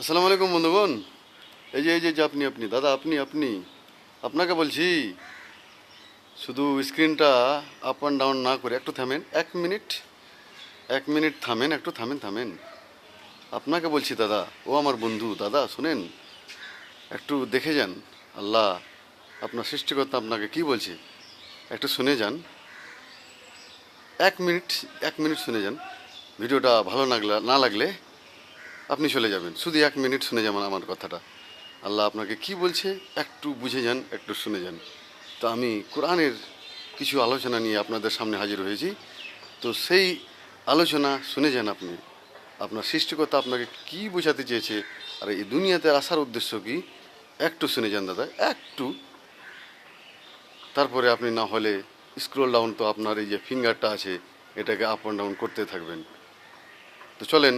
আসসালামু আলাইকুম বন্ধুগণ। এই যে আপনি আপনি দাদা, আপনি আপনাকে বলছি, শুধু স্ক্রিনটা আপ অ্যান্ড ডাউন না করে একটু থামেন, 1 মিনিট, 1 মিনিট থামেন, একটু থামেন। আপনাকে বলছি দাদা, ও আমার বন্ধু, দাদা শুনেন, একটু দেখে যান। আল্লাহ আপনার সৃষ্টিকর্তা আপনাকে কি বলছে, একটু শুনে যান। 1 মিনিট, 1 মিনিট শুনে যান। ভিডিওটা ভালো না লাগলে আপনি চলে যাবেন, শুধু 1 মিনিট শুনে যাবেন আমার কথাটা। আল্লাহ আপনাকে কি বলছে একটু বুঝে যান, একটু শুনে যান। তো আমি কোরআনের কিছু আলোচনা নিয়ে আপনাদের সামনে হাজির হয়েছি। তো সেই আলোচনা শুনে যান আপনি। আপনার সৃষ্টিকর্তা আপনাকে কি বোঝাতে চেয়েছে, আর এই দুনিয়াতে আসার উদ্দেশ্য কি, একটু শুনে যান দাদা, একটু। তারপরে আপনি না হলে স্ক্রল ডাউন, তো আপনার এই যে ফিঙ্গারটা আছে এটাকে আপ অ্যান্ড ডাউন করতে থাকবেন। তো চলেন